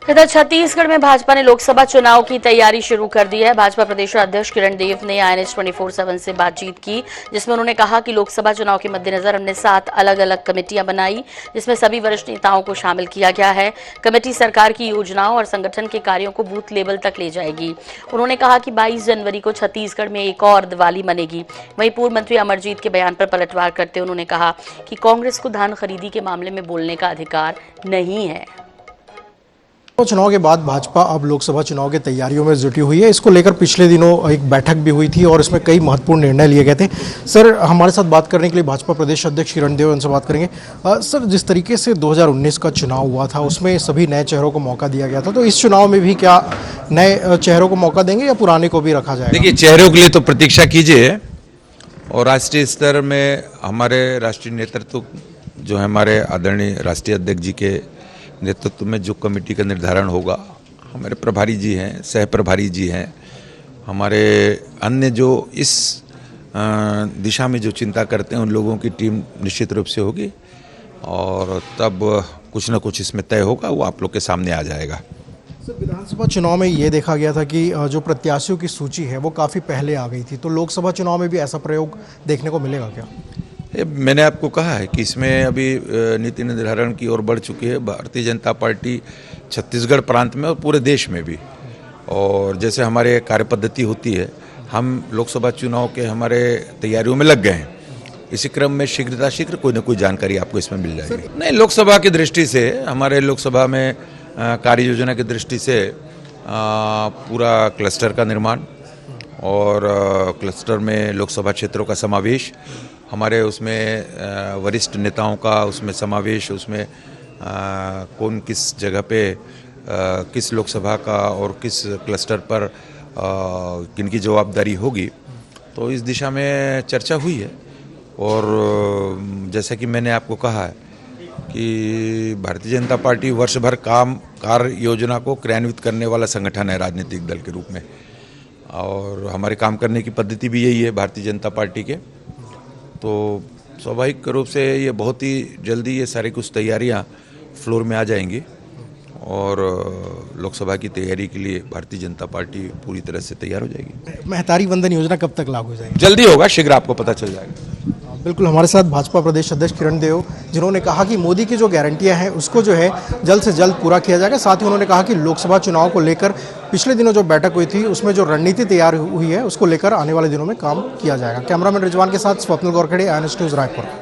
इधर छत्तीसगढ़ में भाजपा ने लोकसभा चुनाव की तैयारी शुरू कर दी है। भाजपा प्रदेश अध्यक्ष किरण देव ने INS 24/7 से बातचीत की, जिसमें उन्होंने कहा कि लोकसभा चुनाव के मद्देनजर हमने 7 अलग अलग कमेटियां बनाई, जिसमें सभी वरिष्ठ नेताओं को शामिल किया गया है। कमेटी सरकार की योजनाओं और संगठन के कार्यों को बूथ लेवल तक ले जाएगी। उन्होंने कहा कि 22 जनवरी को छत्तीसगढ़ में एक और दिवाली मनेगी। वहीं पूर्व मंत्री अमरजीत के बयान पर पलटवार करते उन्होंने कहा कि कांग्रेस को धान खरीदी के मामले में बोलने का अधिकार नहीं है। चुनाव के बाद भाजपा अब लोकसभा चुनाव की तैयारियों में जुटी हुई है। इसको लेकर पिछले दिनों एक बैठक भी हुई थी और इसमें कई महत्वपूर्ण निर्णय लिए गए थे। सर, हमारे साथ बात करने के लिए भाजपा प्रदेश अध्यक्ष किरण देव उनसे बात करेंगे। सर, जिस तरीके से 2019 का चुनाव हुआ था उसमें सभी नए चेहरों को मौका दिया गया था, तो इस चुनाव में भी क्या नए चेहरों को मौका देंगे या पुराने को भी रखा जाएगा? देखिए, चेहरों के लिए तो प्रतीक्षा कीजिए, और राष्ट्रीय स्तर में हमारे राष्ट्रीय नेतृत्व जो है, हमारे आदरणीय राष्ट्रीय अध्यक्ष जी के नेतृत्व में जो कमेटी का निर्धारण होगा, हमारे प्रभारी जी हैं, सह प्रभारी जी हैं, हमारे अन्य जो इस दिशा में जो चिंता करते हैं उन लोगों की टीम निश्चित रूप से होगी, और तब कुछ ना कुछ इसमें तय होगा, वो आप लोग के सामने आ जाएगा। सर, विधानसभा चुनाव में ये देखा गया था कि जो प्रत्याशियों की सूची है वो काफ़ी पहले आ गई थी, तो लोकसभा चुनाव में भी ऐसा प्रयोग देखने को मिलेगा क्या? मैंने आपको कहा है कि इसमें अभी नीति निर्धारण की ओर बढ़ चुकी है भारतीय जनता पार्टी छत्तीसगढ़ प्रांत में और पूरे देश में भी। और जैसे हमारे कार्यपद्धति होती है, हम लोकसभा चुनाव के हमारे तैयारियों में लग गए हैं। इसी क्रम में शीघ्र कोई न कोई जानकारी आपको इसमें मिल जाएगी। नहीं, लोकसभा की दृष्टि से, हमारे लोकसभा में कार्य योजना की दृष्टि से पूरा क्लस्टर का निर्माण और क्लस्टर में लोकसभा क्षेत्रों का समावेश, हमारे उसमें वरिष्ठ नेताओं का उसमें समावेश, उसमें कौन किस जगह पे किस लोकसभा का और किस क्लस्टर पर किनकी जवाबदारी होगी, तो इस दिशा में चर्चा हुई है। और जैसा कि मैंने आपको कहा है कि भारतीय जनता पार्टी वर्ष भर कार्य योजना को क्रियान्वित करने वाला संगठन है राजनीतिक दल के रूप में, और हमारे काम करने की पद्धति भी यही है भारतीय जनता पार्टी के। तो स्वाभाविक रूप से ये बहुत ही जल्दी ये सारी कुछ तैयारियां फ्लोर में आ जाएंगी, और लोकसभा की तैयारी के लिए भारतीय जनता पार्टी पूरी तरह से तैयार हो जाएगी। महतारी वंदन योजना कब तक लागू हो जाएगी? जल्दी होगा, शीघ्र आपको पता चल जाएगा। बिल्कुल, हमारे साथ भाजपा प्रदेश अध्यक्ष किरण देव, जिन्होंने कहा कि मोदी की जो गारंटियां हैं उसको जो है जल्द से जल्द पूरा किया जाएगा। साथ ही उन्होंने कहा कि लोकसभा चुनाव को लेकर पिछले दिनों जो बैठक हुई थी उसमें जो रणनीति तैयार हुई है उसको लेकर आने वाले दिनों में काम किया जाएगा। कैमरामैन रिजवान के साथ स्वप्निल गोरखड़े, INS न्यूज़, रायपुर।